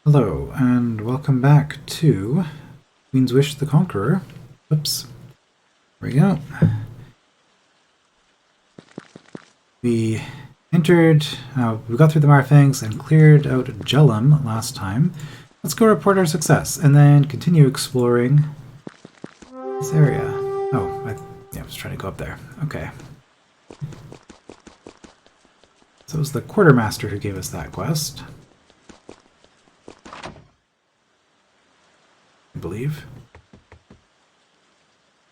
Hello, and welcome back to Queen's Wish the Conqueror. Whoops. There we go. We we got through the Marfangs and cleared out Jellum last time. Let's go report our success, and then continue exploring this area. Oh, I was trying to go up there. Okay. So it was the Quartermaster who gave us that quest, I believe.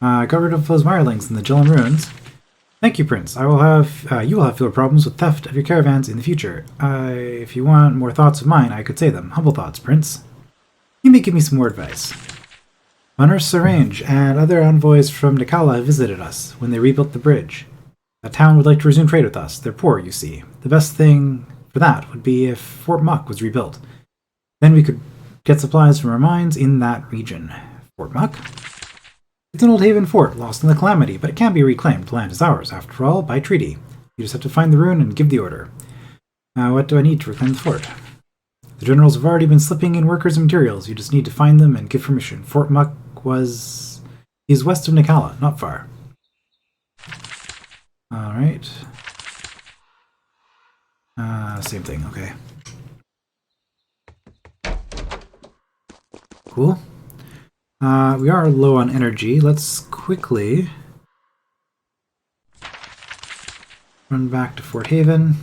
I got rid of those mirelings in the Jellum ruins. Thank you, Prince. You will have fewer problems with theft of your caravans in the future. If you want more thoughts of mine, I could say them. Humble thoughts, Prince. You may give me some more advice. Honor Sarange and other envoys from Nikala have visited us when they rebuilt the bridge. The town would like to resume trade with us. They're poor, you see. The best thing for that would be if Fort Muck was rebuilt. Then we could get supplies from our mines in that region. Fort Muck? It's an old haven fort, lost in the Calamity, but it can be reclaimed. Land is ours, after all, by treaty. You just have to find the ruin and give the order. What do I need to reclaim the fort? The generals have already been slipping in workers and materials. You just need to find them and give permission. Fort Muck is west of Nikala, not far. Alright. Same thing, okay. Cool. We are low on energy. Let's quickly run back to Fort Haven.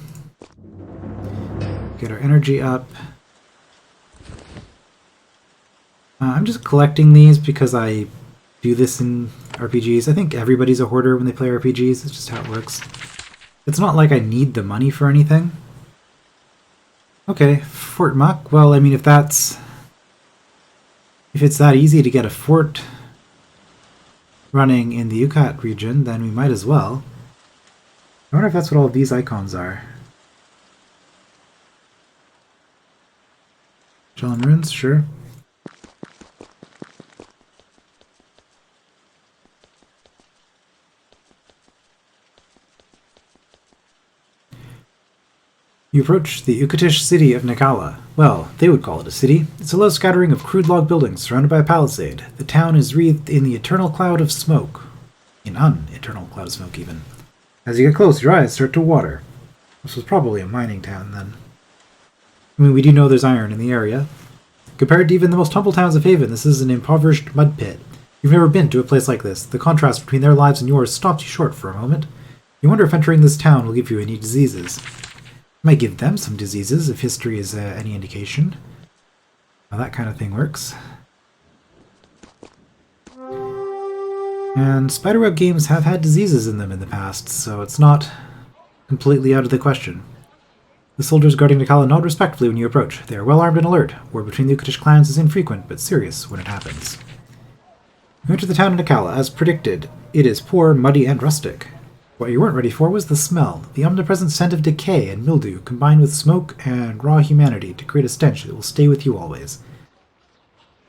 Get our energy up. I'm just collecting these because I do this in RPGs. I think everybody's a hoarder when they play RPGs. It's just how it works. It's not like I need the money for anything. Okay, Fort Muck. Well, I mean, if it's that easy to get a fort running in the Ukat region, then we might as well. I wonder if that's what all of these icons are. Jellum ruins, sure. You approach the Ukatish city of Nikala. Well, they would call it a city. It's a low scattering of crude log buildings surrounded by a palisade. The town is wreathed in the eternal cloud of smoke. An eternal cloud of smoke, even. As you get close, your eyes start to water. This was probably a mining town, then. I mean, we do know there's iron in the area. Compared to even the most humble towns of Haven, this is an impoverished mud pit. You've never been to a place like this. The contrast between their lives and yours stops you short for a moment. You wonder if entering this town will give you any diseases. Might give them some diseases, if history is any indication. How that kind of thing works. And Spiderweb games have had diseases in them in the past, so it's not completely out of the question. The soldiers guarding Nikala nod respectfully when you approach. They are well armed and alert. War between the Ukatish clans is infrequent, but serious when it happens. You enter the town of Nikala. As predicted, it is poor, muddy, and rustic. What you weren't ready for was the smell, the omnipresent scent of decay and mildew combined with smoke and raw humanity to create a stench that will stay with you always.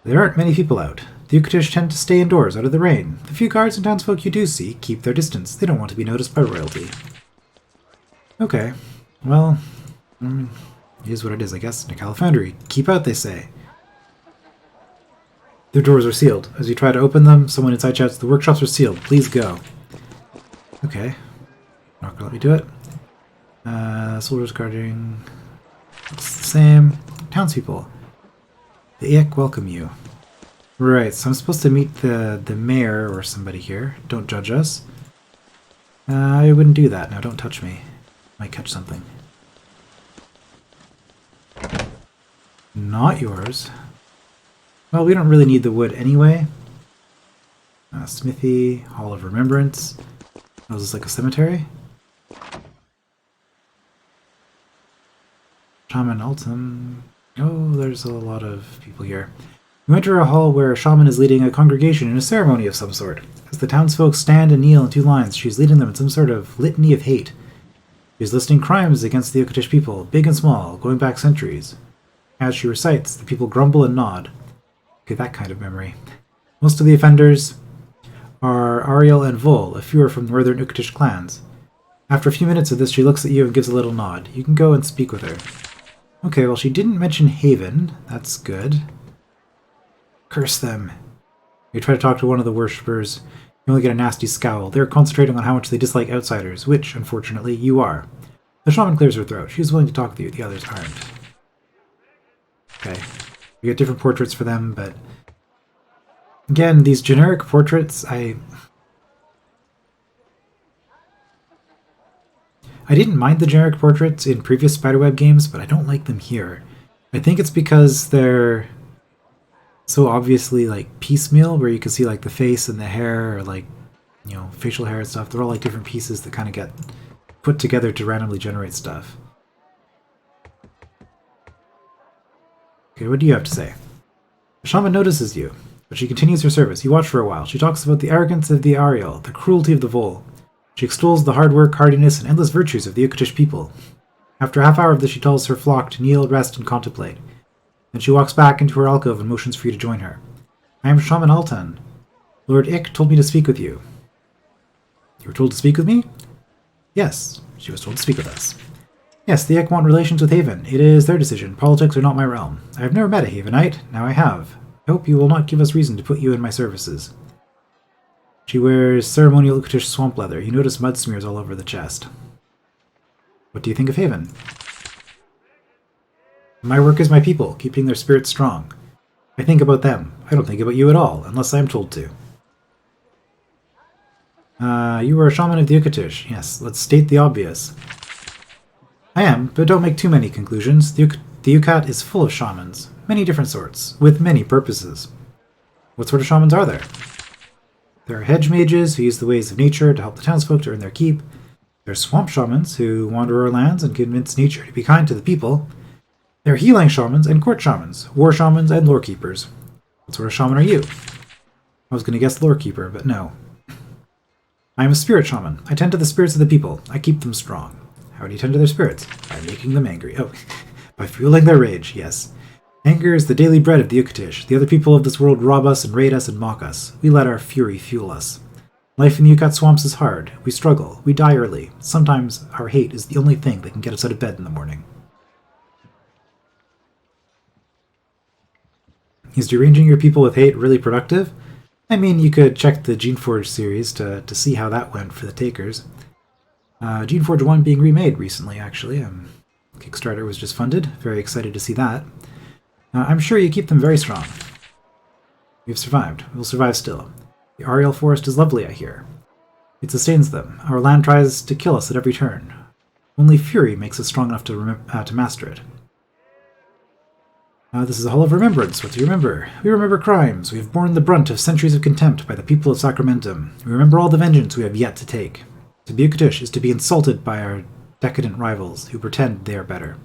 There aren't many people out. The Ukatish tend to stay indoors out of the rain. The few guards and townsfolk you do see keep their distance. They don't want to be noticed by royalty. Okay, well, it is what it is, I guess. Nikala Foundry. Keep out, they say. Their doors are sealed. As you try to open them, someone inside shouts, "The workshops are sealed. Please go." Okay. Not gonna let me do it. Soldiers guarding. Looks the same. Townspeople. The Ick welcome you. Right, so I'm supposed to meet the mayor or somebody here. Don't judge us. I wouldn't do that. Now don't touch me. Might catch something. Not yours. Well, we don't really need the wood anyway. Smithy, Hall of Remembrance. Oh, is this like a cemetery? Shaman Altum. Oh, there's a lot of people here. You enter a hall where a shaman is leading a congregation in a ceremony of some sort. As the townsfolk stand and kneel in two lines, she's leading them in some sort of litany of hate. She's listing crimes against the Ukatish people, big and small, going back centuries. As she recites, the people grumble and nod. Okay, that kind of memory. Most of the offenders are Ariel and Vol, a few are from northern Ukatish clans. After a few minutes of this, she looks at you and gives a little nod. You can go and speak with her. Okay, well, she didn't mention Haven. That's good. Curse them. You try to talk to one of the worshippers, you only get a nasty scowl. They're concentrating on how much they dislike outsiders, which, unfortunately, you are. The shaman clears her throat. She's willing to talk with you, the others aren't. Okay. We get different portraits for them, but... Again, these generic portraits, I didn't mind the generic portraits in previous Spiderweb games, but I don't like them here. I think it's because they're so obviously like piecemeal, where you can see like the face and the hair, or like, you know, facial hair and stuff. They're all like different pieces that kind of get put together to randomly generate stuff. Okay, what do you have to say? The shaman notices you, but she continues her service. You watch for a while. She talks about the arrogance of the Ariel, the cruelty of the Vole. She extols the hard work, hardiness, and endless virtues of the Ukatish people. After a half hour of this, she tells her flock to kneel, rest, and contemplate. Then she walks back into her alcove and motions for you to join her. I am Shaman Altan. Lord Ik told me to speak with you. You were told to speak with me? Yes, she was told to speak with us. Yes, the Ik want relations with Haven. It is their decision. Politics are not my realm. I have never met a Havenite. Now I have. I hope you will not give us reason to put you in my services. She wears ceremonial Ukatish swamp leather. You notice mud smears all over the chest. What do you think of Haven? My work is my people, keeping their spirits strong. I think about them. I don't think about you at all, unless I am told to. You are a shaman of the Ukatish. Yes, let's state the obvious. I am, but don't make too many conclusions. The Ukat is full of shamans. Many different sorts, with many purposes. What sort of shamans are there? There are hedge mages who use the ways of nature to help the townsfolk to earn their keep. There are swamp shamans who wander our lands and convince nature to be kind to the people. There are healing shamans and court shamans, war shamans and lorekeepers. What sort of shaman are you? I was going to guess lorekeeper, but no. I am a spirit shaman. I tend to the spirits of the people. I keep them strong. How do you tend to their spirits? By making them angry. Oh, by fueling their rage, yes. Anger is the daily bread of the Ukatish. The other people of this world rob us and raid us and mock us. We let our fury fuel us. Life in the Ukat swamps is hard. We struggle. We die early. Sometimes our hate is the only thing that can get us out of bed in the morning. Is deranging your people with hate really productive? I mean, you could check the Geneforge series to see how that went for the takers. Geneforge 1 being remade recently, actually. Kickstarter was just funded. Very excited to see that. I'm sure you keep them very strong. We've survived. We'll survive still. The Ariel Forest is lovely, I hear. It sustains them. Our land tries to kill us at every turn. Only fury makes us strong enough to master it. This is a hall of remembrance. What do you remember? We remember crimes. We have borne the brunt of centuries of contempt by the people of Sacramentum. We remember all the vengeance we have yet to take. To be Ukatish is to be insulted by our decadent rivals who pretend they are better.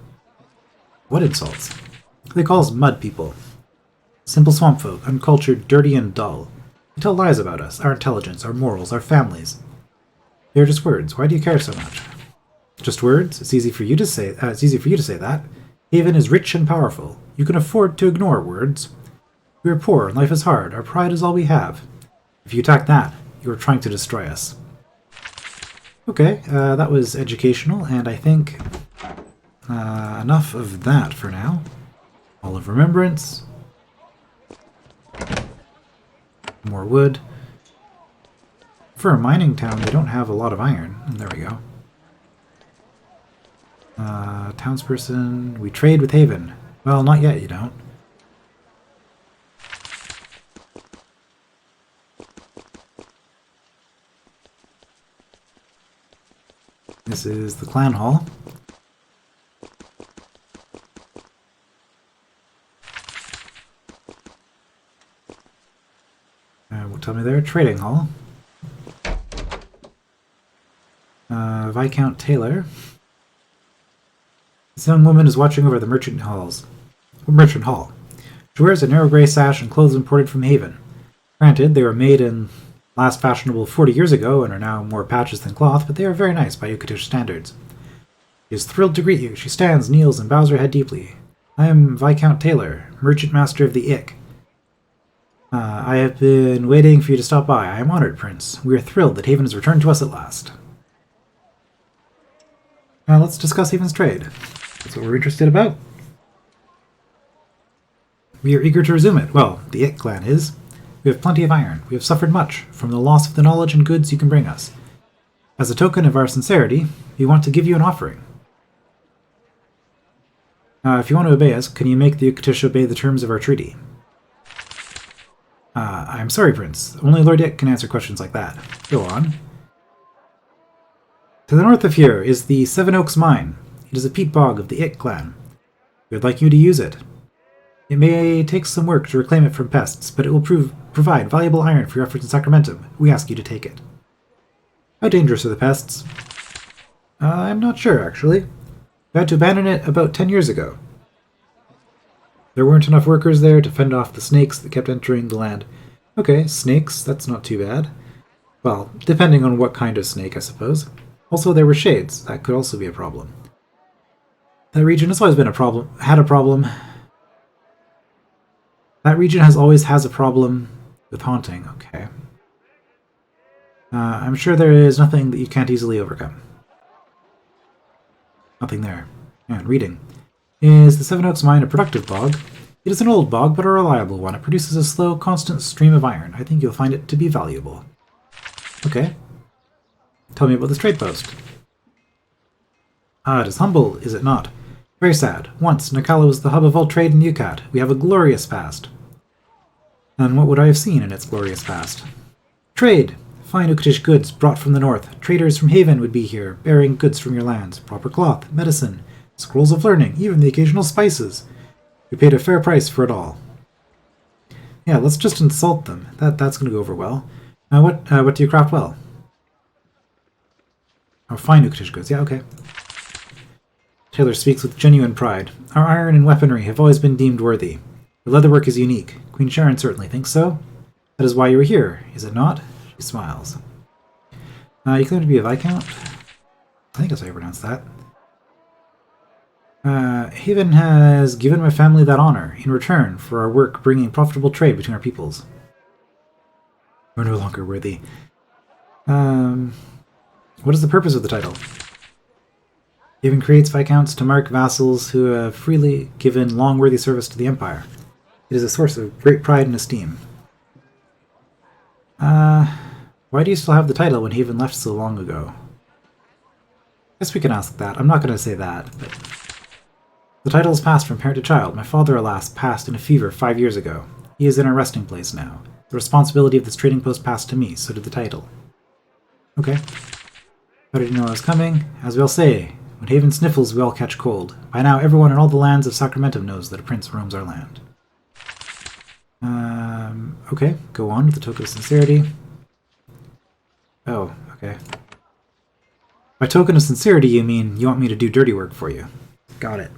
What insults? They call us mud people. Simple swamp folk, uncultured, dirty, and dull. They tell lies about us, our intelligence, our morals, our families. They are just words. Why do you care so much? Just words? It's easy for you to say. It's easy for you to say that. Haven is rich and powerful. You can afford to ignore words. We are poor, and life is hard. Our pride is all we have. If you attack that, you are trying to destroy us. Okay, that was educational, and I think enough of that for now. Hall of Remembrance. More wood. For a mining town, they don't have a lot of iron. There we go. Townsperson. We trade with Haven. Well, not yet, you don't. This is the clan hall. Will tell me they're a trading hall. Viscount Taylor. This young woman is watching over the merchant hall. She wears a narrow grey sash and clothes imported from Haven. Granted, they were made in last fashionable 40 years ago and are now more patches than cloth, but they are very nice by Ukatish standards. She is thrilled to greet you. She stands, kneels, and bows her head deeply. I am Viscount Taylor, Merchant Master of the Ik. I have been waiting for you to stop by. I am honored, Prince. We are thrilled that Haven has returned to us at last. Now let's discuss Haven's trade. That's what we're interested about. We are eager to resume it. Well, the It clan is. We have plenty of iron. We have suffered much from the loss of the knowledge and goods you can bring us. As a token of our sincerity, we want to give you an offering. If you want to obey us, can you make the Ukatish obey the terms of our treaty? I'm sorry, Prince. Only Lord It can answer questions like that. Go on. To the north of here is the Seven Oaks Mine. It is a peat bog of the It clan. We would like you to use it. It may take some work to reclaim it from pests, but it will provide valuable iron for your efforts in Sacramento. We ask you to take it. How dangerous are the pests? I'm not sure, actually. We had to abandon it about 10 years ago. There weren't enough workers there to fend off the snakes that kept entering the land. Okay, snakes, that's not too bad. Well, depending on what kind of snake, I suppose. Also, there were shades. That could also be a problem. That region has always been a problem. That region has a problem with haunting. Okay. I'm sure there is nothing that you can't easily overcome. Nothing there. And reading. Is the Seven Oaks Mine a productive bog? It is an old bog, but a reliable one. It produces a slow, constant stream of iron. I think you'll find it to be valuable. Okay. Tell me about this trade post. It is humble, is it not? Very sad. Once, Nakala was the hub of all trade in Ukat. We have a glorious past. And what would I have seen in its glorious past? Trade! Fine Ukatish goods brought from the north. Traders from Haven would be here, bearing goods from your lands. Proper cloth, medicine, scrolls of learning, even the occasional spices. We paid a fair price for it all. Yeah, let's just insult them. That's going to go over well. What do you craft well? Oh, fine Ukatish goods. Yeah, okay. Taylor speaks with genuine pride. Our iron and weaponry have always been deemed worthy. The leatherwork is unique. Queen Sharon certainly thinks so. That is why you were here, is it not? She smiles. You claim to be a Viscount? I think that's how you pronounce that. Haven has given my family that honor in return for our work bringing profitable trade between our peoples. We're no longer worthy. What is the purpose of the title? Haven creates Viscounts to mark vassals who have freely given long worthy service to the Empire. It is a source of great pride and esteem. Why do you still have the title when Haven left so long ago? Guess we can ask that. I'm not going to say that, but... The title is passed from parent to child. My father, alas, passed in a fever 5 years ago. He is in our resting place now. The responsibility of this trading post passed to me, so did the title. Okay. How did you know I was coming? As we all say, when Haven sniffles, we all catch cold. By now, everyone in all the lands of Sacramento knows that a prince roams our land. Okay, go on with the token of sincerity. Oh, okay. By token of sincerity, you mean you want me to do dirty work for you. Got it.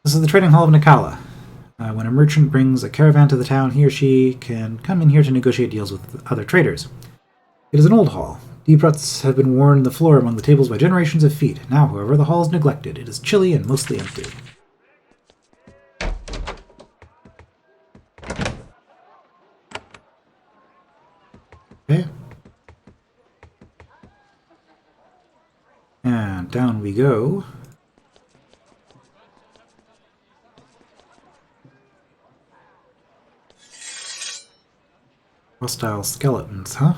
This is the trading hall of Nakala. When a merchant brings a caravan to the town, he or she can come in here to negotiate deals with other traders. It is an old hall. Deep ruts have been worn in the floor among the tables by generations of feet. Now, however, the hall is neglected. It is chilly and mostly empty. Okay. And down we go. Hostile skeletons, huh?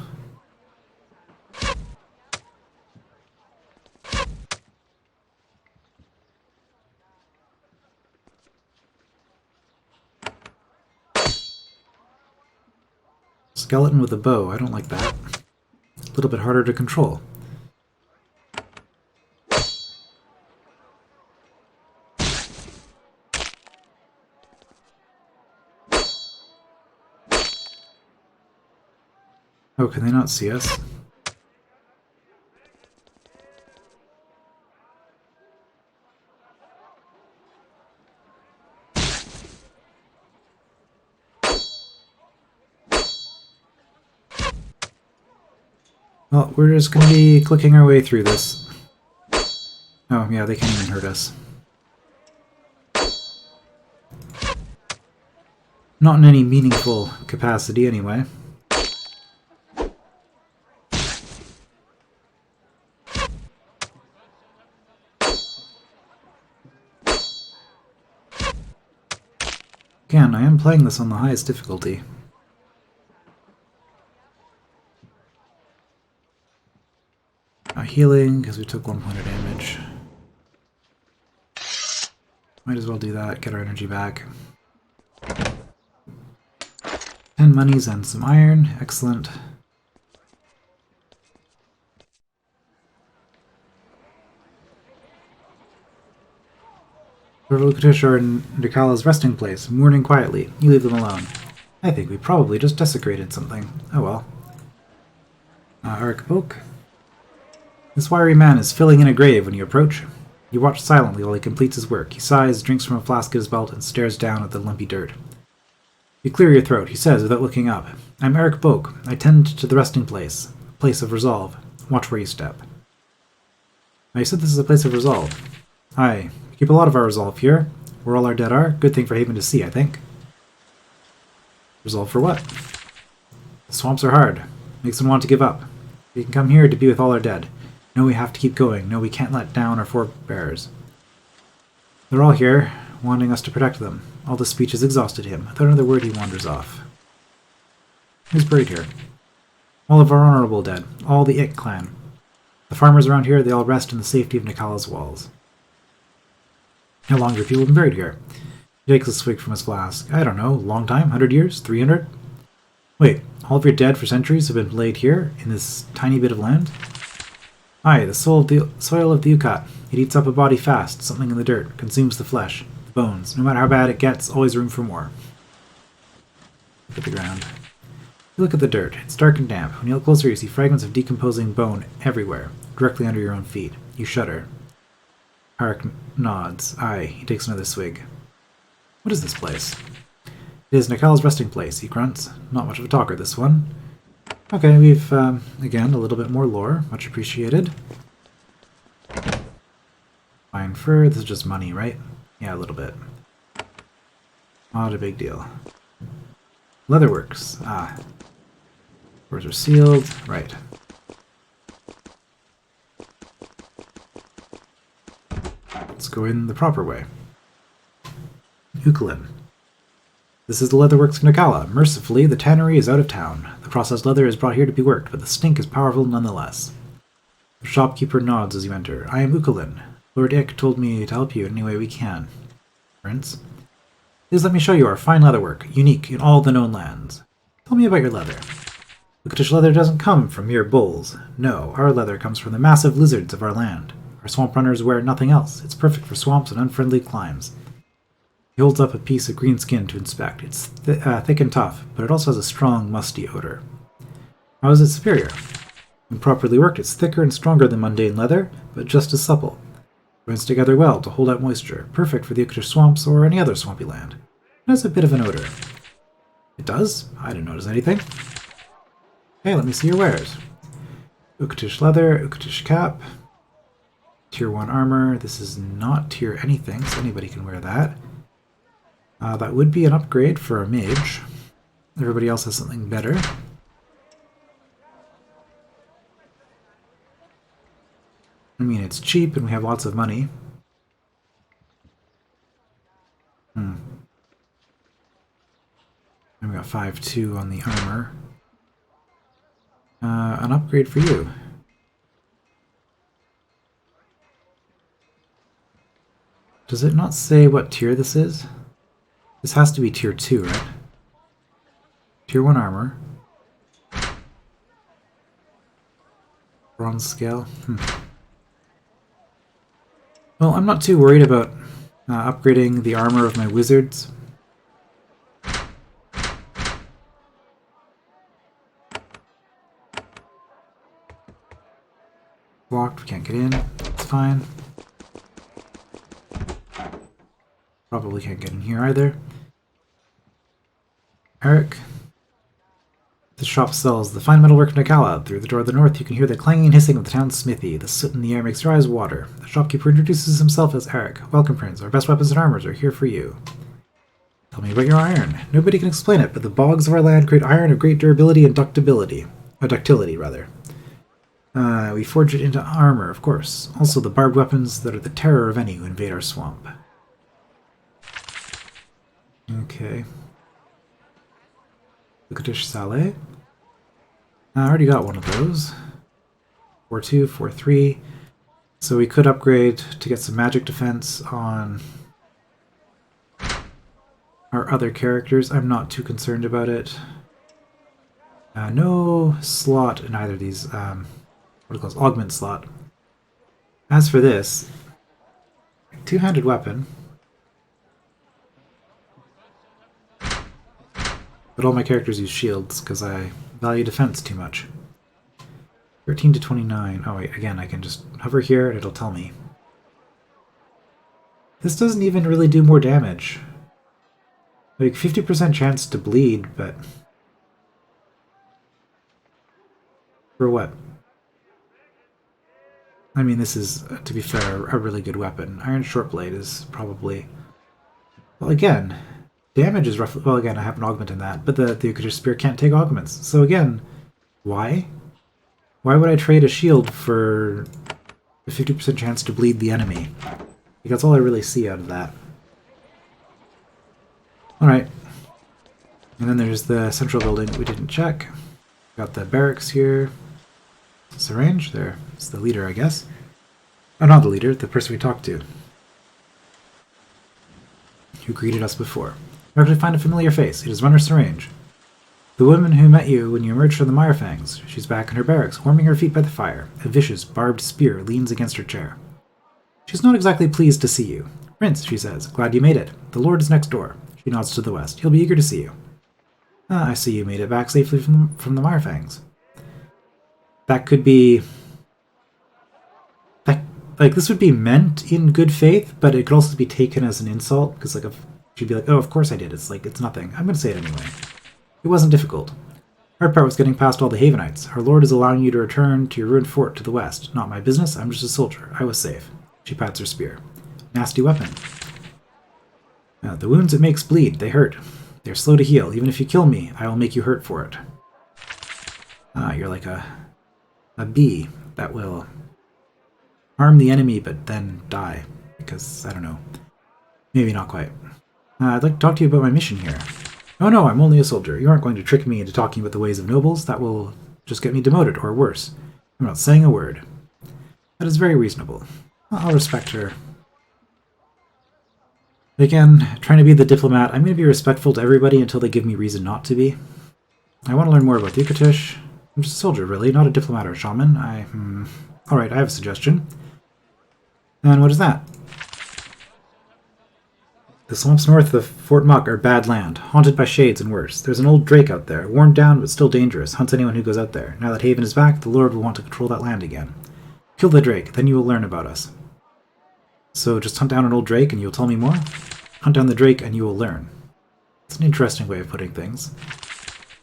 Skeleton with a bow. I don't like that. A little bit harder to control. Oh, can they not see us? Well, we're just going to be clicking our way through this. Oh, yeah, they can't even hurt us. Not in any meaningful capacity, anyway. Again, I am playing this on the highest difficulty. Healing, because we took 1 point of damage. Might as well do that, get our energy back. 10 monies and some iron, excellent. The Ukatish are in Nikala's resting place, mourning quietly. You leave them alone. I think we probably just desecrated something. Oh well. Arik Boak. This wiry man is filling in a grave when you approach. You watch silently while he completes his work. He sighs, drinks from a flask at his belt, and stares down at the lumpy dirt. You clear your throat, he says without looking up. I'm Arik Boak. I tend to the resting place. A place of resolve. Watch where you step. Now you said this is a place of resolve. Aye. We keep a lot of our resolve here. Where all our dead are. Good thing for Haven to see, I think. Resolve for what? The swamps are hard. Makes them want to give up. We can come here to be with all our dead. No, we have to keep going. No, we can't let down our forebears. They're all here, wanting us to protect them. All this speech has exhausted him. Without another word, he wanders off. Who's buried here? All of our honorable dead. All the Ik clan. The farmers around here, they all rest in the safety of Nikala's walls. How long have people been buried here? He takes a swig from his flask. I don't know. Long time? 100 years? 300? Wait, all of your dead for centuries have been laid here, in this tiny bit of land? Aye, the soil of the Ukat. It eats up a body fast, something in the dirt, consumes the flesh, the bones. No matter how bad it gets, always room for more. Look at the ground. You look at the dirt. It's dark and damp. When you look closer, you see fragments of decomposing bone everywhere, directly under your own feet. You shudder. Arik nods. Aye, he takes another swig. What is this place? It is Nikala's resting place, he grunts. Not much of a talker, this one. Okay, we've, again, a little bit more lore. Much appreciated. Fine fur. This is just money, right? Yeah, a little bit. Not a big deal. Leatherworks. Ah. Doors are sealed. Right. Let's go in the proper way. Ukalin. This is the leatherworks of Nikala. Mercifully, the tannery is out of town. The processed leather is brought here to be worked, but the stink is powerful nonetheless. The shopkeeper nods as you enter. I am Ukalin. Lord Ik told me to help you in any way we can. Prince. Please let me show you our fine leatherwork, unique in all the known lands. Tell me about your leather. Ukatish leather doesn't come from mere bulls. No, our leather comes from the massive lizards of our land. Our swamp runners wear nothing else. It's perfect for swamps and unfriendly climes. He holds up a piece of green skin to inspect. It's thick and tough, but it also has a strong, musty odor. How is it superior? When properly worked, it's thicker and stronger than mundane leather, but just as supple. It binds together well to hold out moisture, perfect for the Ukatish swamps or any other swampy land. It has a bit of an odor. It does? I didn't notice anything. Okay, let me see your wares. Ukatish leather, Ukatish cap, Tier 1 armor. This is not tier anything, so anybody can wear that. That would be an upgrade for a mage. Everybody else has something better. I mean, it's cheap and we have lots of money. And we got 5-2 on the armor. An upgrade for you. Does it not say what tier this is? This has to be tier 2, right? Tier 1 armor. Bronze scale. Well, I'm not too worried about upgrading the armor of my wizards. Blocked, we can't get in. It's fine. Probably can't get in here either. Arik. The shop sells the fine metalwork of Nikala. Through the door of the north, you can hear the clanging and hissing of the town's smithy. The soot in the air makes your eyes water. The shopkeeper introduces himself as Arik. Welcome, Prince. Our best weapons and armors are here for you. Tell me about your iron. Nobody can explain it, but the bogs of our land create iron of great durability and ductility. Ductility, rather. We forge it into armor, of course. Also the barbed weapons that are the terror of any who invade our swamp. Okay. Ukatish Saleh. I already got one of those. 4-2, 4-3. So we could upgrade to get some magic defense on our other characters. I'm not too concerned about it. No slot in either of these, what it calls augment slot. As for this, two-handed weapon. But all my characters use shields because I value defense too much. 13 to 29. Oh wait, again, I can just hover here and it'll tell me. This doesn't even really do more damage. Like 50% chance to bleed, but for what? I mean, this is, to be fair, a really good weapon. Iron Shortblade is probably... Well, again, damage is roughly... Well, again, I have an augment in that, but the Ukat Spear can't take augments. So again, why? Why would I trade a shield for a 50% chance to bleed the enemy? Like, that's all I really see out of that. Alright. And then there's the central building that we didn't check. Got the barracks here. Syringe there. It's the leader, I guess. Oh, not the leader, the person we talked to. Who greeted us before. We actually find a familiar face. It is Runner Syringe. The woman who met you when you emerged from the Mirefangs. She's back in her barracks, warming her feet by the fire. A vicious, barbed spear leans against her chair. She's not exactly pleased to see you. Prince, she says, glad you made it. The Lord is next door. She nods to the west. He'll be eager to see you. Ah, I see you made it back safely from the Mirefangs. That could be... Like, this would be meant in good faith, but it could also be taken as an insult, because, like, if she'd be like, oh, of course I did. It's like, it's nothing. I'm going to say it anyway. It wasn't difficult. Hard part was getting past all the Havenites. Our Lord is allowing you to return to your ruined fort to the west. Not my business. I'm just a soldier. I was safe. She pats her spear. Nasty weapon. The wounds it makes bleed. They hurt. They're slow to heal. Even if you kill me, I will make you hurt for it. Ah, you're like a bee that will harm the enemy but then die. Because, I don't know. Maybe not quite. I'd like to talk to you about my mission here. Oh no, I'm only a soldier. You aren't going to trick me into talking about the ways of nobles. That will just get me demoted, or worse. I'm not saying a word. That is very reasonable. I'll respect her. Again, trying to be the diplomat, I'm going to be respectful to everybody until they give me reason not to be. I want to learn more about the Ukatish. I'm just a soldier, really, not a diplomat or a shaman. Alright, I have a suggestion. And what is that? The swamps north of Fort Muck are bad land, haunted by shades and worse. There's an old drake out there, worn down but still dangerous, hunts anyone who goes out there. Now that Haven is back, the Lord will want to control that land again. Kill the drake, then you will learn about us. So just hunt down an old drake and you'll tell me more? Hunt down the drake and you will learn. It's an interesting way of putting things.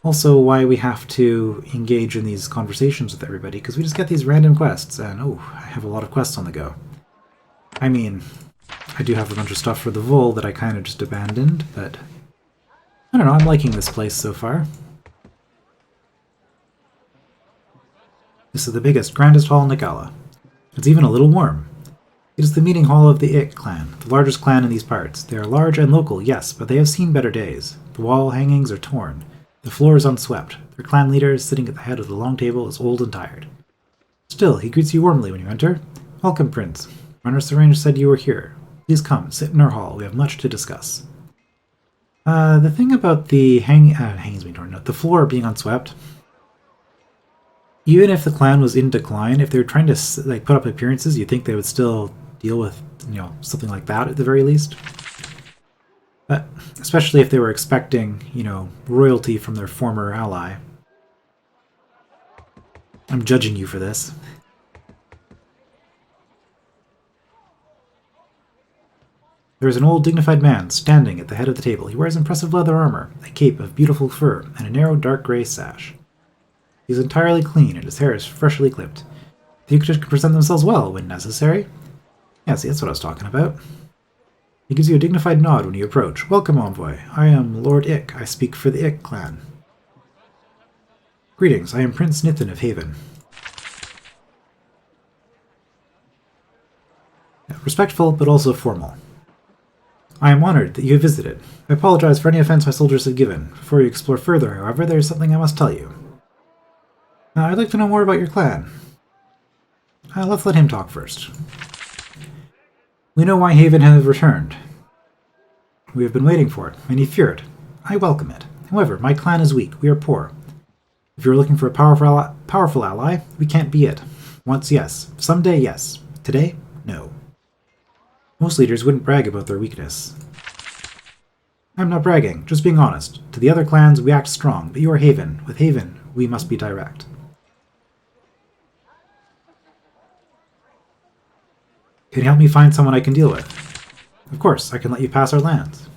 Also, why we have to engage in these conversations with everybody, because we just get these random quests, and oh, I have a lot of quests on the go. I mean, I do have a bunch of stuff for the Vol that I kind of just abandoned, but I don't know, I'm liking this place so far. This is the biggest, grandest hall in Nagala. It's even a little warm. It is the meeting hall of the Ik clan, the largest clan in these parts. They are large and local, yes, but they have seen better days. The wall hangings are torn. The floor is unswept. Their clan leader, sitting at the head of the long table, is old and tired. Still, he greets you warmly when you enter. Welcome, Prince. Runner Syringe said you were here. Please come, sit in our hall. We have much to discuss. The thing about the hangings being torn, no, the floor being unswept, even if the clan was in decline, if they were trying to like put up appearances, you'd think they would still deal with, something like that at the very least. But especially if they were expecting, royalty from their former ally. I'm judging you for this. There is an old dignified man standing at the head of the table. He wears impressive leather armor, a cape of beautiful fur, and a narrow dark grey sash. He is entirely clean, and his hair is freshly clipped. The Ukat can present themselves well when necessary. Yeah, see, that's what I was talking about. He gives you a dignified nod when you approach. Welcome, envoy. I am Lord Ik. I speak for the Ik clan. Greetings, I am Prince Nithin of Haven. Yeah, respectful, but also formal. I am honored that you have visited. I apologize for any offense my soldiers have given. Before you explore further, however, there is something I must tell you. I'd like to know more about your clan. Let's let him talk first. We know why Haven has returned. We have been waiting for it. Many fear it. I welcome it. However, my clan is weak. We are poor. If you are looking for a powerful ally, we can't be it. Once, yes. Someday, yes. Today, no. Most leaders wouldn't brag about their weakness. I'm not bragging, just being honest. To the other clans, we act strong, but you are Haven. With Haven, we must be direct. Can you help me find someone I can deal with? Of course, I can let you pass our lands.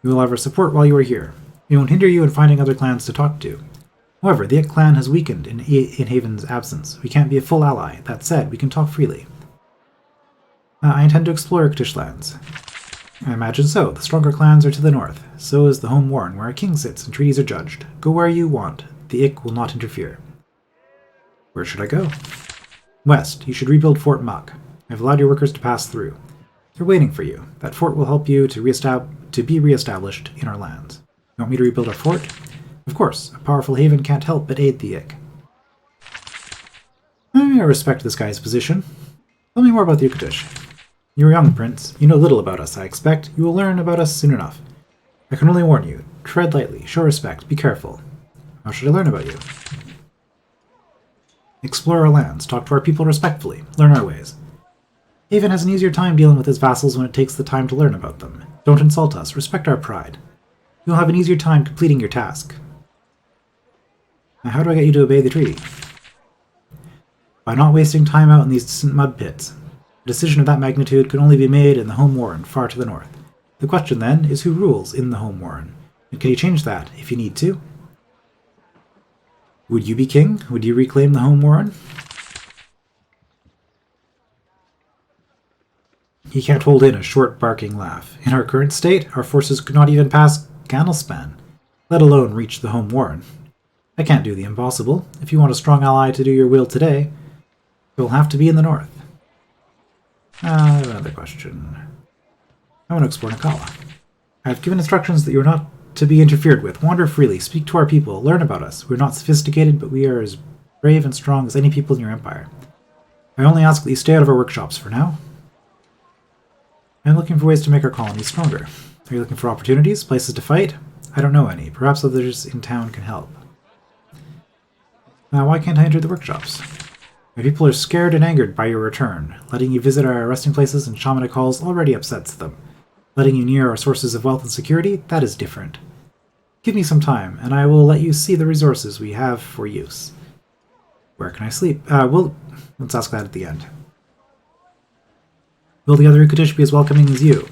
We will have our support while you are here. We won't hinder you in finding other clans to talk to. However, the Ukat clan has weakened in Haven's absence. We can't be a full ally. That said, we can talk freely. I intend to explore Ukatish lands. I imagine so. The stronger clans are to the north. So is the home Warren, where a king sits and treaties are judged. Go where you want. The Ik will not interfere. Where should I go? West. You should rebuild Fort Muck. I've allowed your workers to pass through. They're waiting for you. That fort will help you to be re-established in our lands. You want me to rebuild our fort? Of course. A powerful Haven can't help but aid the Ik. I respect this guy's position. Tell me more about the Ukatish. You're young, Prince. You know little about us, I expect. You will learn about us soon enough. I can only warn you. Tread lightly. Show respect. Be careful. How should I learn about you? Explore our lands. Talk to our people respectfully. Learn our ways. Haven has an easier time dealing with his vassals when it takes the time to learn about them. Don't insult us. Respect our pride. You'll have an easier time completing your task. Now, how do I get you to obey the treaty? By not wasting time out in these distant mud pits. A decision of that magnitude could only be made in the home Warren, far to the north. The question, then, is who rules in the home Warren? And can you change that, if you need to? Would you be king? Would you reclaim the home Warren? He can't hold in a short, barking laugh. In our current state, our forces could not even pass Ganalspan, let alone reach the home Warren. I can't do the impossible. If you want a strong ally to do your will today, it will have to be in the north. I have another question. I want to explore Nakala. I have given instructions that you are not to be interfered with. Wander freely, speak to our people, learn about us. We're not sophisticated, but we are as brave and strong as any people in your empire. I only ask that you stay out of our workshops for now. I'm looking for ways to make our colony stronger. Are you looking for opportunities, places to fight? I don't know any. Perhaps others in town can help. Why can't I enter the workshops? My people are scared and angered by your return. Letting you visit our resting places and shamanic halls already upsets them. Letting you near our sources of wealth and security, that is different. Give me some time, and I will let you see the resources we have for use. Where can I sleep? Let's ask that at the end. Will the other Ukatish be as welcoming as you?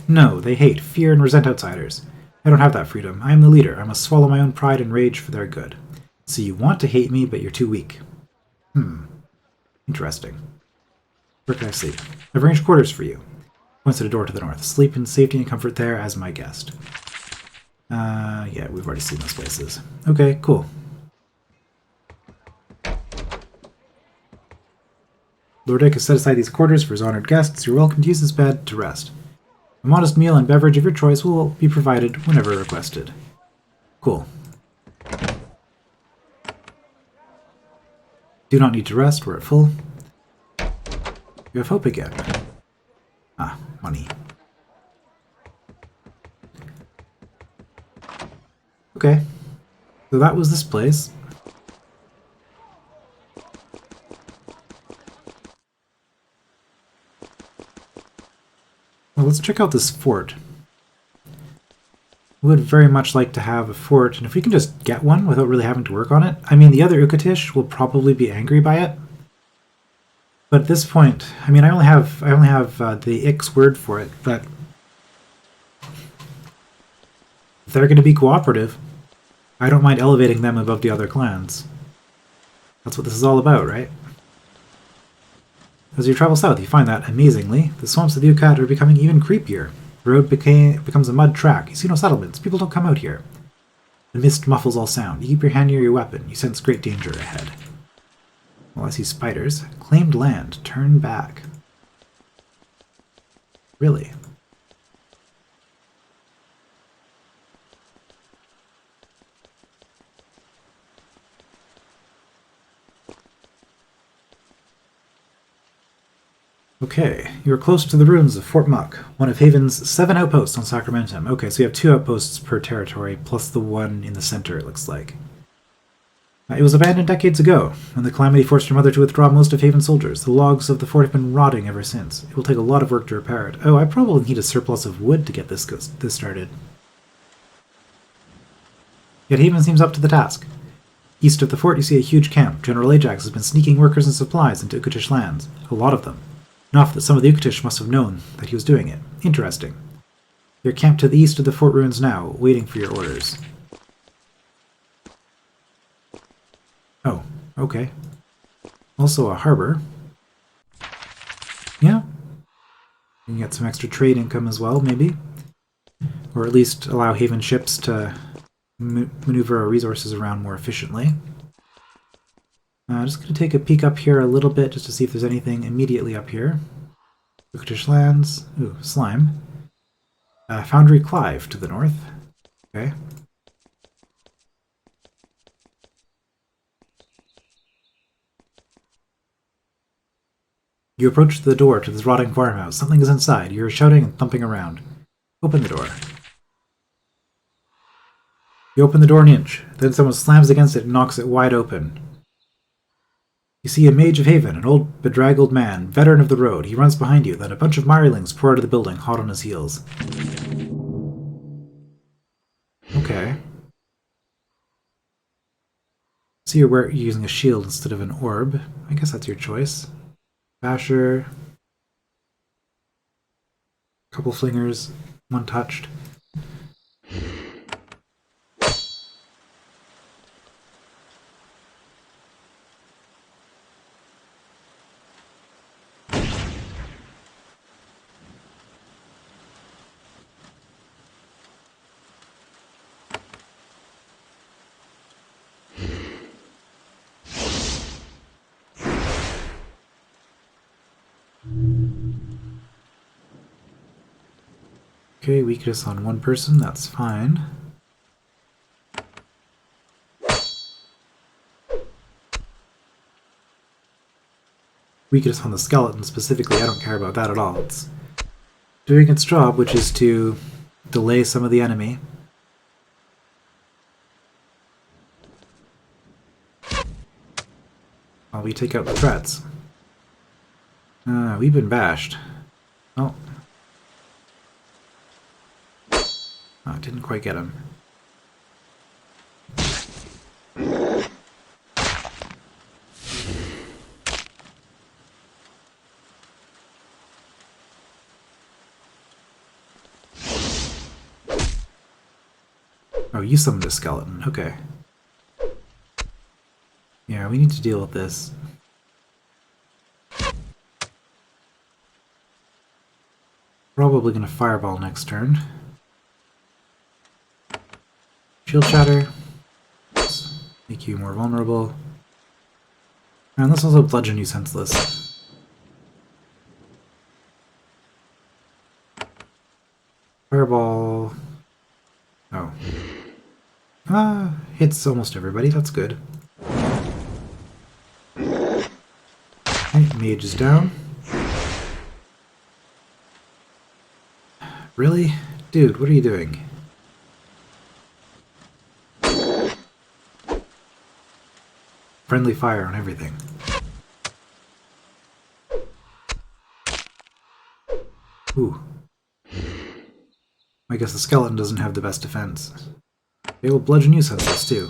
No, they hate, fear, and resent outsiders. I don't have that freedom. I am the leader. I must swallow my own pride and rage for their good. So you want to hate me, but you're too weak. Interesting. Where can I sleep? I've arranged quarters for you. Points at a door to the north. Sleep in safety and comfort there as my guest. Yeah, we've already seen those places. Okay, cool. Lord Dick has set aside these quarters for his honored guests. You're welcome to use this bed to rest. A modest meal and beverage of your choice will be provided whenever requested. Cool. Do not need to rest, we're at full. You have hope again. Money. Okay. So that was this place. Well, let's check out this fort. Would very much like to have a fort, and if we can just get one without really having to work on it. I mean, the other Ukatish will probably be angry by it. But at this point, I mean, I only have the Ik's word for it, but if they're going to be cooperative, I don't mind elevating them above the other clans. That's what this is all about, right? As you travel south, you find that, amazingly, the swamps of the Ukat are becoming even creepier. The road becomes a mud track. You see no settlements. People don't come out here. The mist muffles all sound. You keep your hand near your weapon. You sense great danger ahead. Well, I see spiders. Claimed land. Turn back. Really? Okay, you're close to the ruins of Fort Muck, one of Haven's 7 outposts on Sacramentum. Okay, so you have 2 outposts per territory, plus the one in the center, it looks like. It was abandoned decades ago, when the calamity forced your mother to withdraw most of Haven's soldiers. The logs of the fort have been rotting ever since. It will take a lot of work to repair it. Oh, I probably need a surplus of wood to get this started. Yet Haven seems up to the task. East of the fort you see a huge camp. General Ajax has been sneaking workers and supplies into Ukatish lands. A lot of them. Enough that some of the Ukatish must have known that he was doing it. Interesting. You're camped to the east of the fort ruins now, waiting for your orders. Oh, okay. Also a harbor. Yeah. You can get some extra trade income as well, maybe. Or at least allow Haven ships to maneuver our resources around more efficiently. Just going to take a peek up here a little bit just to see if there's anything immediately up here. Ukatish lands. Ooh, slime. Foundry Clive to the north. Okay. You approach the door to this rotting farmhouse. Something is inside. You're shouting and thumping around. Open the door. You open the door an inch. Then someone slams against it and knocks it wide open. You see a mage of Haven, an old, bedraggled man, veteran of the road. He runs behind you. Then a bunch of mirelings pour out of the building, hot on his heels. Okay. See, you're using a shield instead of an orb. I guess that's your choice. Basher. Couple flingers. One touched. Okay, weakness on one person, that's fine. Weakness on the skeleton specifically, I don't care about that at all. It's doing its job, which is to delay some of the enemy. While we take out the threats. We've been bashed. Oh. Oh, didn't quite get him. Oh, you summoned a skeleton. Okay. Yeah, we need to deal with this. Probably gonna fireball next turn. Shield shatter. Make you more vulnerable. And let's also bludgeon you senseless. Fireball. Oh. Hits almost everybody, that's good. Okay, mage is down. Really? Dude, what are you doing? Friendly fire on everything. Ooh. I guess the skeleton doesn't have the best defense. They will bludgeon you senseless too.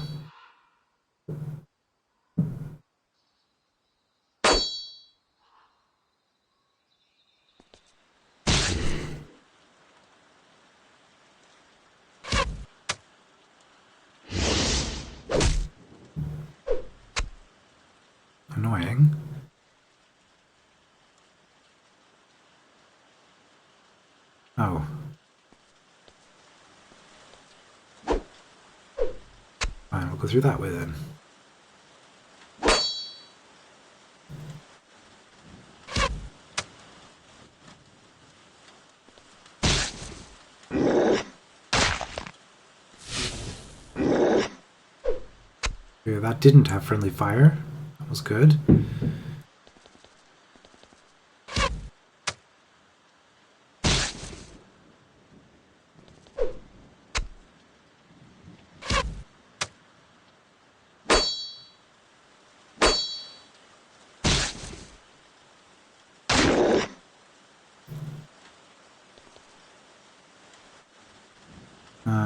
Annoying. Oh. Fine, we'll go through that way then. Okay, that didn't have friendly fire. That was good.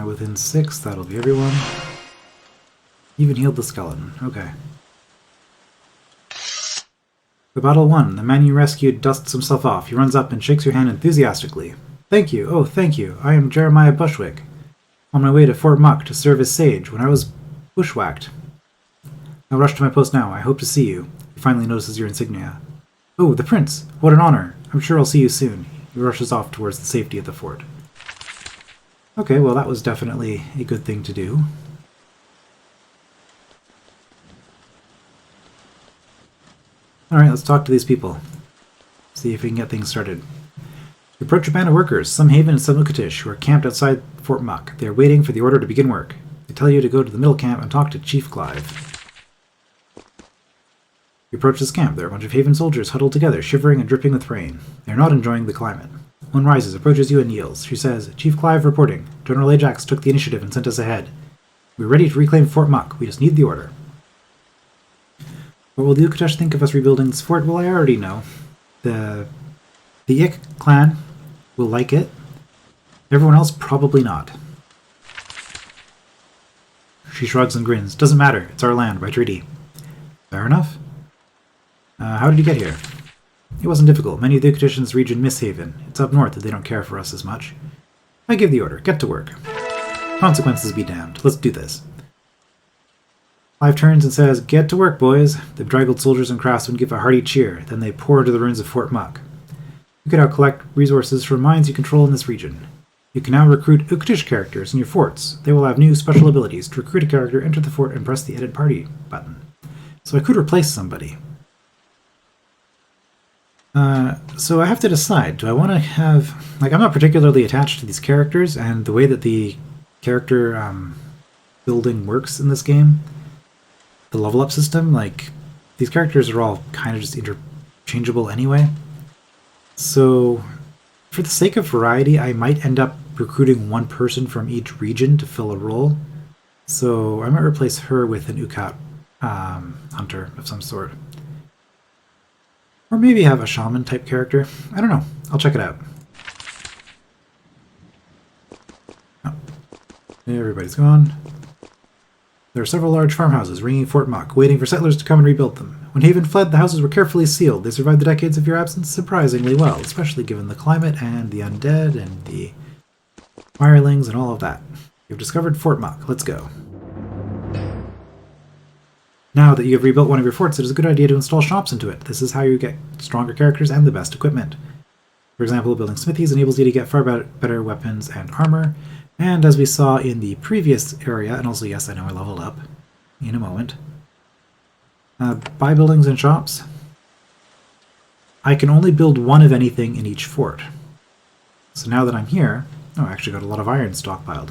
Within 6, that'll be everyone. Even healed the skeleton. Okay. The battle won. The man you rescued dusts himself off. He runs up and shakes your hand enthusiastically. Thank you. Oh, thank you. I am Jeremiah Bushwick. On my way to Fort Muck to serve as sage when I was bushwhacked. I'll rush to my post now. I hope to see you. He finally notices your insignia. Oh, the prince! What an honor! I'm sure I'll see you soon. He rushes off towards the safety of the fort. Okay, well that was definitely a good thing to do. Alright, let's talk to these people. See if we can get things started. You approach a band of workers, some Haven and some Ukatish, who are camped outside Fort Muck. They are waiting for the order to begin work. They tell you to go to the middle camp and talk to Chief Clive. You approach this camp. There are a bunch of Haven soldiers huddled together, shivering and dripping with rain. They are not enjoying the climate. One rises, approaches you, and kneels. She says, Chief Clive reporting. General Ajax took the initiative and sent us ahead. We're ready to reclaim Fort Muck. We just need the order. What will the Ukatish think of us rebuilding this fort? Well, I already know. The Ik clan will like it. Everyone else, probably not. She shrugs and grins. Doesn't matter. It's our land, by treaty. Fair enough. How did you get here? It wasn't difficult. Many of the Ukatish in this region miss Haven. It's up north that they don't care for us as much. I give the order. Get to work. Consequences be damned. Let's do this. Clive turns and says, Get to work, boys. The bedraggled soldiers and craftsmen give a hearty cheer. Then they pour into the ruins of Fort Muck. You can now collect resources from mines you control in this region. You can now recruit Ukatish characters in your forts. They will have new special abilities. To recruit a character, enter the fort and press the Edit Party button. So I could replace somebody. So I have to decide, do I want to have... Like, I'm not particularly attached to these characters, and the way that the character building works in this game, the level up system, like, these characters are all kind of just interchangeable anyway. So, for the sake of variety, I might end up recruiting one person from each region to fill a role. So I might replace her with an Ukat hunter of some sort. Or maybe have a shaman type character. I don't know. I'll check it out. Oh. Everybody's gone. There are several large farmhouses ringing Fort Muck, waiting for settlers to come and rebuild them. When Haven fled, the houses were carefully sealed. They survived the decades of your absence surprisingly well, especially given the climate and the undead and the firelings and all of that. You've discovered Fort Muck. Let's go. Now that you have rebuilt one of your forts, it is a good idea to install shops into it. This is how you get stronger characters and the best equipment. For example, building smithies enables you to get far better weapons and armor, and as we saw in the previous area, and also, yes, I know I leveled up in a moment, buy buildings and shops. I can only build one of anything in each fort. So now that I'm here, oh, I actually got a lot of iron stockpiled.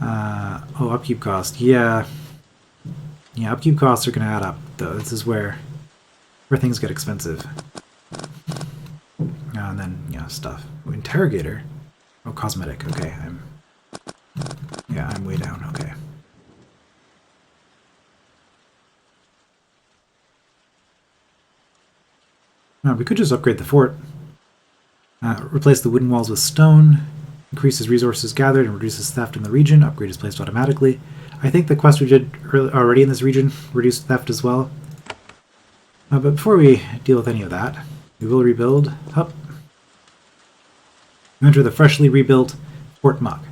Oh, upkeep cost, yeah. Yeah, upkeep costs are going to add up, though. This is where things get expensive. And then, yeah, stuff. Oh, interrogator? Oh, cosmetic. Okay, I'm way down. Okay. Now, we could just upgrade the fort. Replace the wooden walls with stone. Increases resources gathered and reduces theft in the region. Upgrade is placed automatically. I think the quest we did already in this region reduced theft as well. But before we deal with any of that, we will rebuild. Hup. You enter the freshly rebuilt Fort Muck.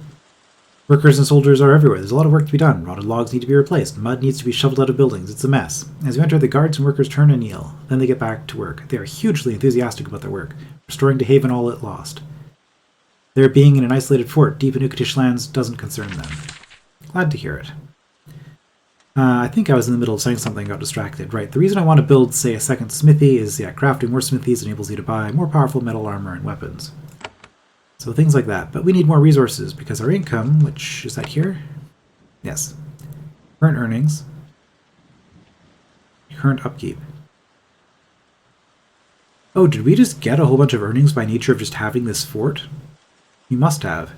Workers and soldiers are everywhere. There's a lot of work to be done. Rotted logs need to be replaced. Mud needs to be shoveled out of buildings. It's a mess. As you enter, the guards and workers turn and kneel. Then they get back to work. They are hugely enthusiastic about their work, restoring to Haven all it lost. Their being in an isolated fort deep in Ukatish lands doesn't concern them. Glad to hear it. I think I was in the middle of saying something, got distracted. Right, the reason I want to build, say, a second smithy is, yeah, crafting more smithies enables you to buy more powerful metal armor and weapons. So things like that. But we need more resources because our income, which, is that here? Yes. Current earnings. Current upkeep. Oh, did we just get a whole bunch of earnings by nature of just having this fort? We must have.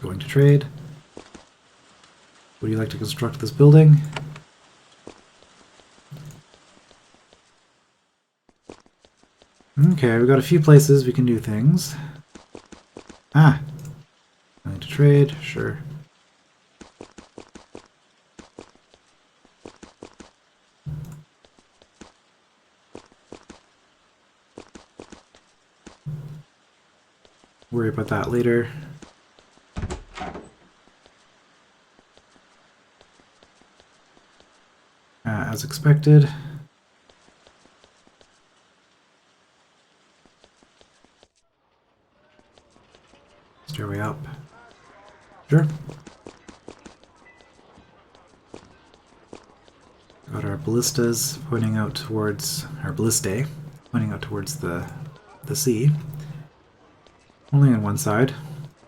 Going to trade. Would you like to construct this building? Okay, we've got a few places we can do things. Ah! Going to trade, sure. Worry about that later. As expected. Stairway up. Sure. Got our ballistas pointing out towards our ballistae, pointing out towards the sea. Only on one side.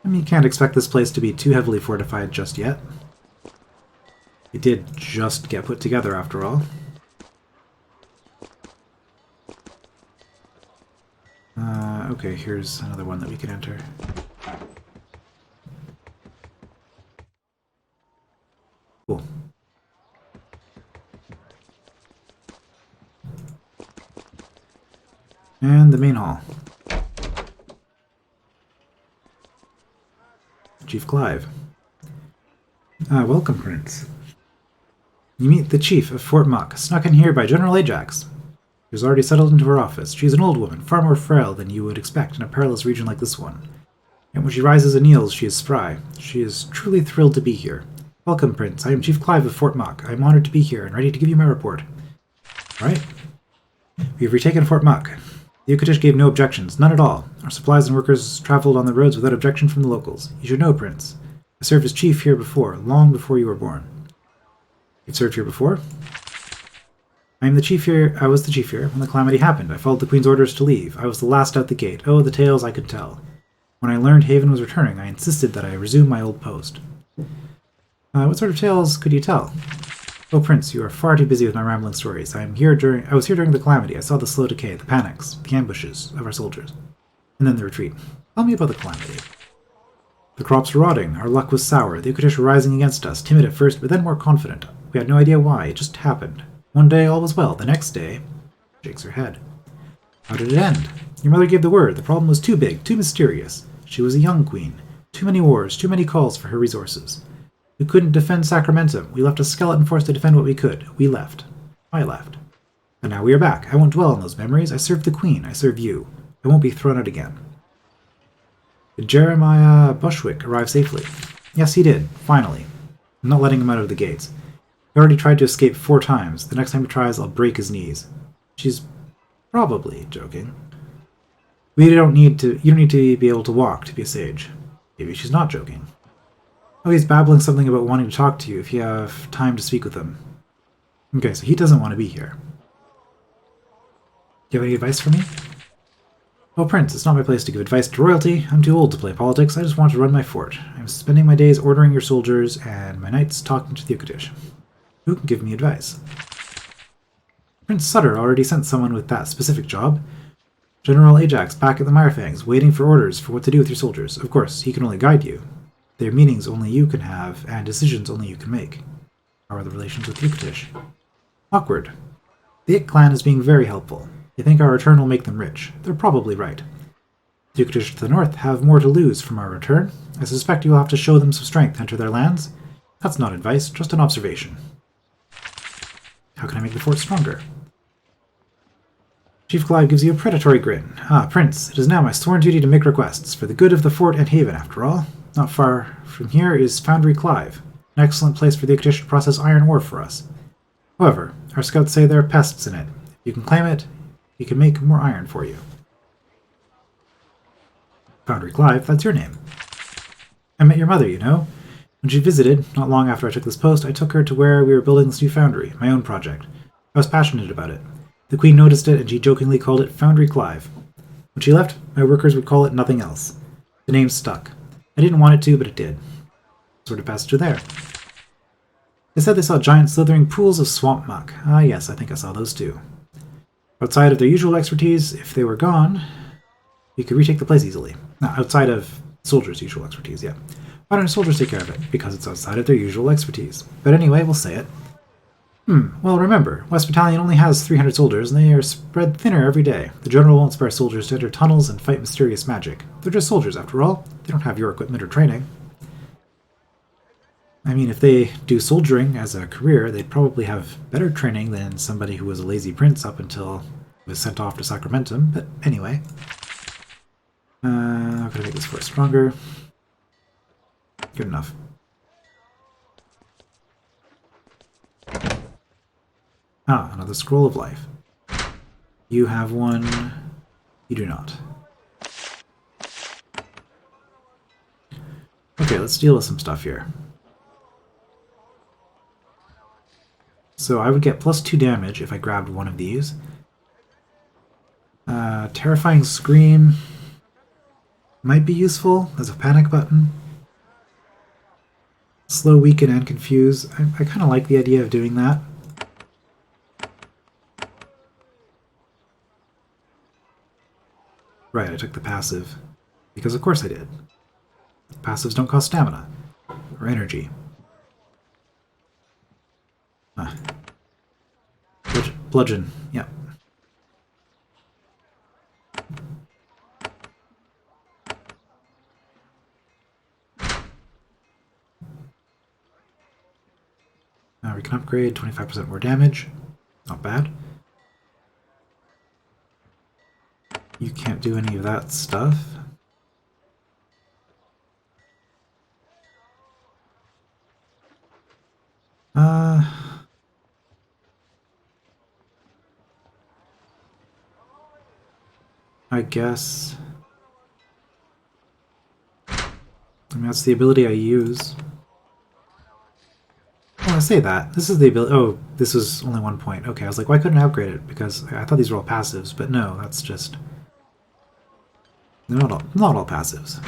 I mean, you can't expect this place to be too heavily fortified just yet. It did just get put together after all. Okay, here's another one that we can enter. Cool. And the main hall. Chief Clive. Welcome, Prince. You meet the chief of Fort Muck, snuck in here by General Ajax. She was already settled into her office. She's an old woman, far more frail than you would expect in a perilous region like this one. And when she rises and kneels, she is spry. She is truly thrilled to be here. Welcome, Prince. I am Chief Clive of Fort Muck. I am honored to be here and ready to give you my report. Alright. We have retaken Fort Muck. The Ukatish gave no objections, none at all. Our supplies and workers traveled on the roads without objection from the locals. You should know, Prince. I served as chief here before, long before you were born. You've served here before? I was the chief here when the calamity happened. I followed the Queen's orders to leave. I was the last out the gate. Oh, the tales I could tell. When I learned Haven was returning, I insisted that I resume my old post. What sort of tales could you tell? Oh, Prince, you are far too busy with my rambling stories. I was here during the calamity. I saw the slow decay, the panics, the ambushes of our soldiers. And then the retreat. Tell me about the calamity. The crops were rotting. Our luck was sour. The Ukatish were rising against us, timid at first, but then more confident. We had no idea why. It just happened. One day all was well. The next day... Shakes her head. How did it end? Your mother gave the word. The problem was too big, too mysterious. She was a young queen. Too many wars, too many calls for her resources. We couldn't defend Sacramentum. We left a skeleton force to defend what we could. We left. I left. And now we are back. I won't dwell on those memories. I serve the Queen. I serve you. I won't be thrown out again. Did Jeremiah Bushwick arrive safely? Yes, he did. Finally. I'm not letting him out of the gates. He already tried to escape 4 times. The next time he tries, I'll break his knees. She's probably joking. You don't need to be able to walk to be a sage. Maybe she's not joking. Oh, he's babbling something about wanting to talk to you if you have time to speak with him. Okay, so he doesn't want to be here. Do you have any advice for me? Oh, Prince, it's not my place to give advice to royalty. I'm too old to play politics. I just want to run my fort. I'm spending my days ordering your soldiers and my nights talking to the Ukatish. Who can give me advice? Prince Sutter already sent someone with that specific job. General Ajax back at the Mirefangs, waiting for orders for what to do with your soldiers. Of course, he can only guide you. There are meetings only you can have, and decisions only you can make. How are the relations with Ukatish? Awkward. The Ik clan is being very helpful. They think our return will make them rich. They're probably right. The Ukatish to the north have more to lose from our return. I suspect you will have to show them some strength to enter their lands. That's not advice, just an observation. How can I make the fort stronger? Chief Clive gives you a predatory grin. Ah, Prince, it is now my sworn duty to make requests, for the good of the fort and haven, after all. Not far from here is Foundry Clive, an excellent place for the Ukatish to process iron ore for us. However, our scouts say there are pests in it. If you can claim it, we can make more iron for you. Foundry Clive, that's your name. I met your mother, you know. When she visited, not long after I took this post, I took her to where we were building this new foundry, my own project. I was passionate about it. The Queen noticed it, and she jokingly called it Foundry Clive. When she left, my workers would call it nothing else. The name stuck. I didn't want it to, but it did. Sort of passed her there. They said they saw giant slithering pools of swamp muck. Ah yes, I think I saw those too. Outside of their usual expertise, if they were gone, we could retake the place easily. No, outside of soldiers' usual expertise, yeah. Why don't soldiers take care of it? Because it's outside of their usual expertise. But anyway, we'll say it. Well, remember, West Battalion only has 300 soldiers, and they are spread thinner every day. The general won't spare soldiers to enter tunnels and fight mysterious magic. They're just soldiers, after all. They don't have your equipment or training. I mean, if they do soldiering as a career, they'd probably have better training than somebody who was a lazy prince up until he was sent off to Sacramentum. But anyway. I'm going to make this force stronger. Good enough. Ah, another scroll of life. You have one. You do not. Okay, let's deal with some stuff here. So I would get +2 damage if I grabbed one of these. Terrifying Scream might be useful as a panic button. Slow, Weaken, and Confuse. I kind of like the idea of doing that. Right, I took the passive. Because of course I did. Passives don't cost stamina. Or energy. Bludgeon, yep. Now we can upgrade 25% more damage. Not bad. You can't do any of that stuff. I guess. I mean, that's the ability I use. Oh, I say that. This is the ability. Oh, this was only 1 point. Okay, I was like, why couldn't I upgrade it? Because I thought these were all passives, but no, that's just. They're not all passives.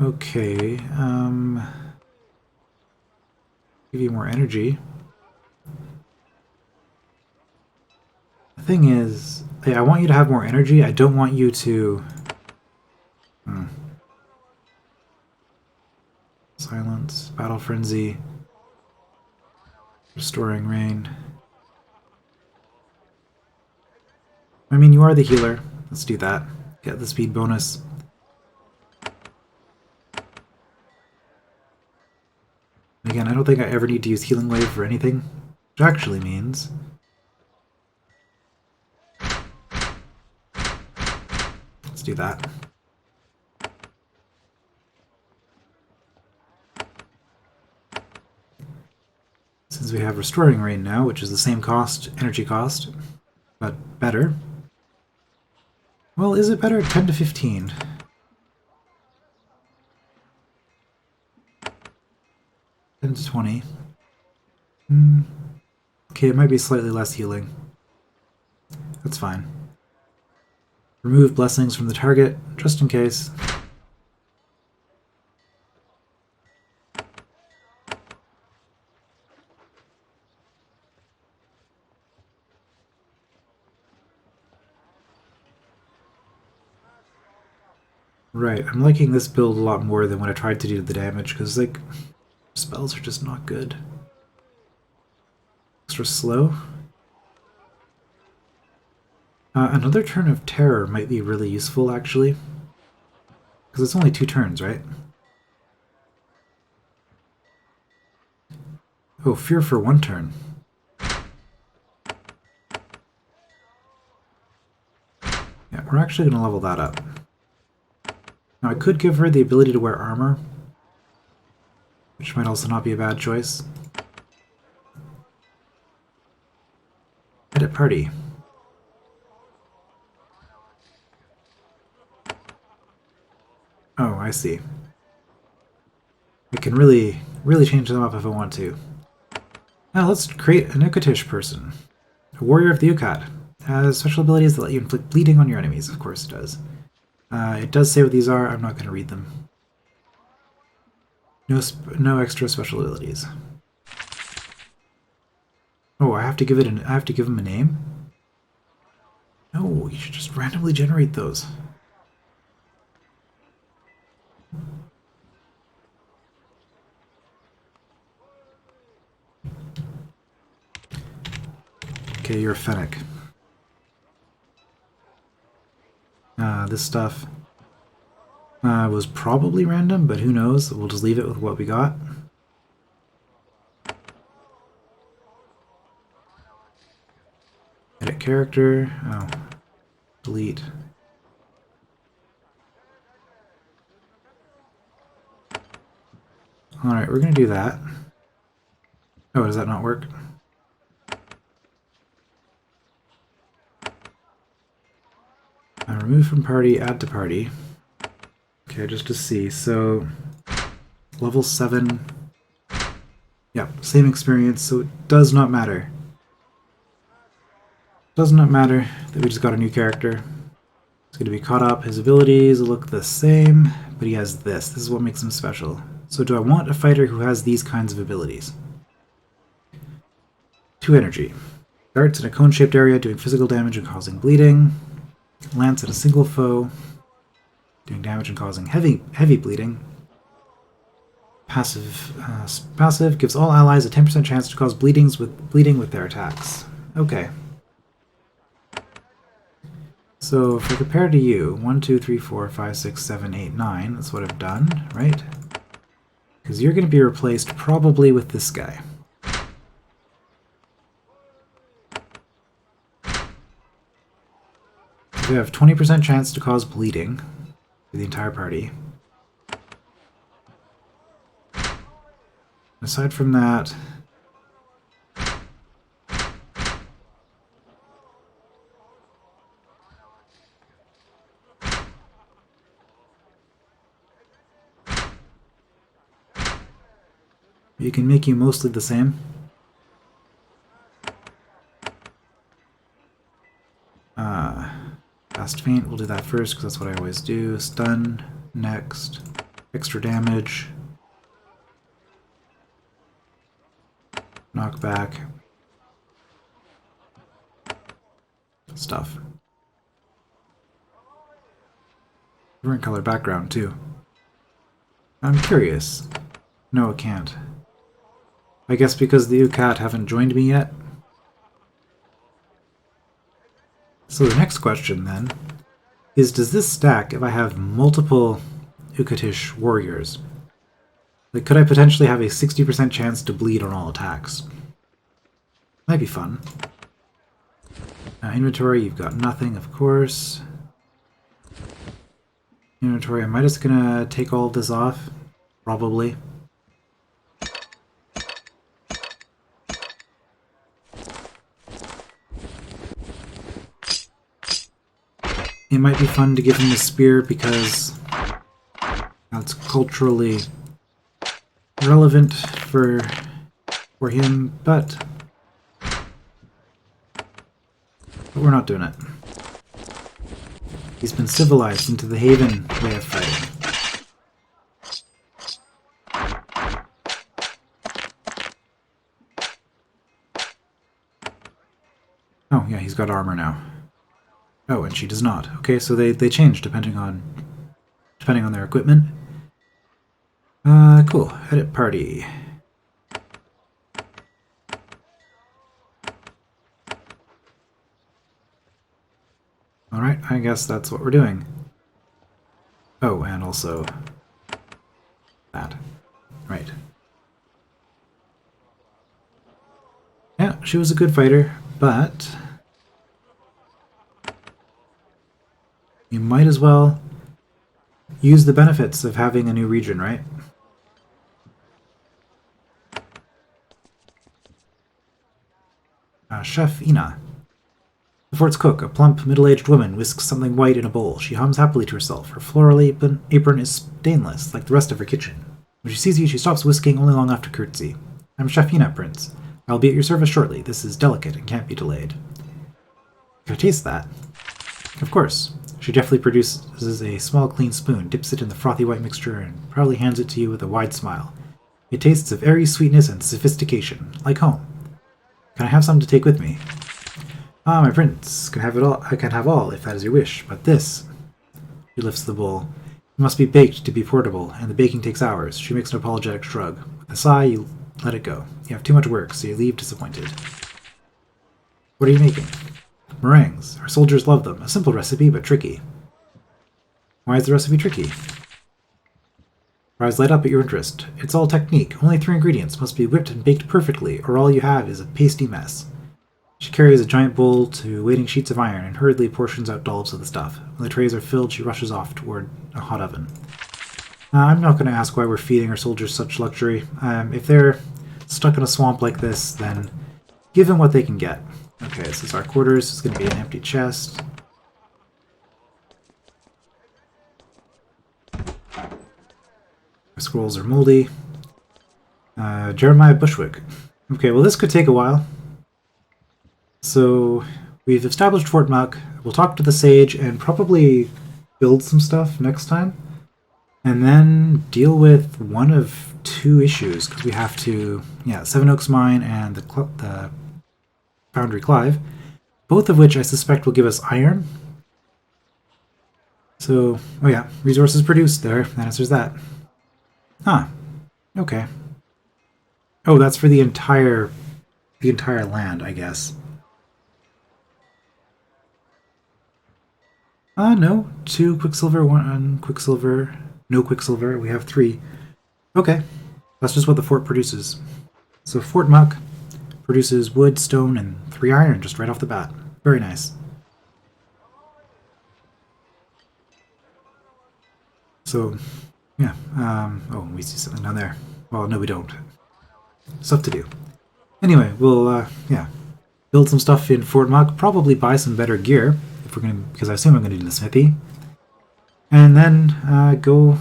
Okay, give you more energy. The thing is, yeah, I want you to have more energy. I don't want you to... Silence, Battle Frenzy, Restoring Rain. I mean, you are the healer. Let's do that. Get the speed bonus. Again, I don't think I ever need to use Healing Wave for anything, which actually means... Let's do that. Since we have Restoring Rain now, which is the same cost, energy cost, but better. Well, is it better? 10 to 15. 10 to 20. Okay, it might be slightly less healing. That's fine. Remove blessings from the target, just in case. Right, I'm liking this build a lot more than when I tried to do the damage, because, like, spells are just not good. Extra slow. Another turn of terror might be really useful, actually. Because it's only 2 turns, right? Oh, fear for 1 turn. Yeah, we're actually going to level that up. Now, I could give her the ability to wear armor, which might also not be a bad choice. Edit party. Oh, I see. I can really change them up if I want to. Now let's create an Ukatish person. A warrior of the Ukat. Has special abilities that let you inflict bleeding on your enemies. Of course it does. It does say what these are. I'm not going to read them. No extra special abilities. Oh, I have to give him a name? No, you should just randomly generate those. Okay, you're a Fennec. This stuff was probably random, but who knows? We'll just leave it with what we got. Edit character. Oh. Delete. Alright, we're going to do that. Oh, does that not work? Remove from party, add to party. Okay, just to see. So, level 7. Yep, same experience, so it does not matter. Does not matter that we just got a new character. He's going to be caught up. His abilities look the same, but he has this. This is what makes him special. So do I want a fighter who has these kinds of abilities? 2 energy. Darts in a cone-shaped area, doing physical damage and causing bleeding. Lance at a single foe, doing damage and causing heavy bleeding. Passive gives all allies a 10% chance to cause bleeding with their attacks. Okay. So if I compare to you, 1, 2, 3, 4, 5, 6, 7, 8, 9, that's what I've done, right? Because you're going to be replaced probably with this guy. We have 20% chance to cause bleeding to the entire party. Aside from that, you can make you mostly the same. Fast Faint, we'll do that first because that's what I always do. Stun, next. Extra damage. Knockback. Stuff. Different color background, too. I'm curious. No, it can't. I guess because the Ukat haven't joined me yet? So the next question, then, is does this stack if I have multiple Ukatish warriors? Like, could I potentially have a 60% chance to bleed on all attacks? Might be fun. Inventory, you've got nothing, of course. Inventory, am I just gonna take all of this off? Probably. It might be fun to give him a spear because that's culturally relevant for him, but we're not doing it. He's been civilized into the Haven way of fighting. Oh yeah, he's got armor now. Oh, and she does not. Okay, so they change depending on their equipment. Cool. Edit party. Alright, I guess that's what we're doing. Oh, and also that. Right. Yeah, she was a good fighter, but you might as well use the benefits of having a new region, right? Chef Ina. The fort's cook, a plump, middle-aged woman, whisks something white in a bowl. She hums happily to herself. Her floral apron is stainless, like the rest of her kitchen. When she sees you, she stops whisking only long after curtsy. I'm Chef Ina, Prince. I'll be at your service shortly. This is delicate and can't be delayed. Can I taste that? Of course. She deftly produces a small, clean spoon, dips it in the frothy white mixture, and proudly hands it to you with a wide smile. It tastes of airy sweetness and sophistication, like home. Can I have some to take with me? Ah, my prince, can have it all. I can have all, if that is your wish, but this... She lifts the bowl. It must be baked to be portable, and the baking takes hours. She makes an apologetic shrug. With a sigh, you let it go. You have too much work, so you leave disappointed. What are you making? Meringues. Our soldiers love them. A simple recipe, but tricky. Why is the recipe tricky? Our eyes light up at your interest. It's all technique. Only 3 ingredients must be whipped and baked perfectly, or all you have is a pasty mess. She carries a giant bowl to waiting sheets of iron and hurriedly portions out dollops of the stuff. When the trays are filled, she rushes off toward a hot oven. I'm not going to ask why we're feeding our soldiers such luxury. If they're stuck in a swamp like this, then give them what they can get. Okay, this is our quarters. It's going to be an empty chest. Scrolls are moldy. Jeremiah Bushwick. Okay, well this could take a while. So, we've established Fort Muck. We'll talk to the sage and probably build some stuff next time. And then deal with one of 2 issues, because we have to... Yeah, Seven Oaks Mine and the Foundry Clive. Both of which I suspect will give us iron. So, oh yeah, resources produced there. That answers that. Huh. Okay. Oh, that's for the entire land, I guess. No. 2 Quicksilver, 1 Quicksilver, no Quicksilver. We have 3. Okay. That's just what the fort produces. So Fort Muck produces wood, stone, and 3 iron just right off the bat. Very nice. So... yeah, oh, we see something down there. Well, no we don't. Stuff to do. Anyway, we'll, yeah, build some stuff in Fort Muck, probably buy some better gear, if we're gonna, because I assume I'm gonna do the smithy. And then, go,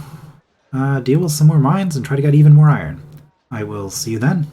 deal with some more mines and try to get even more iron. I will see you then.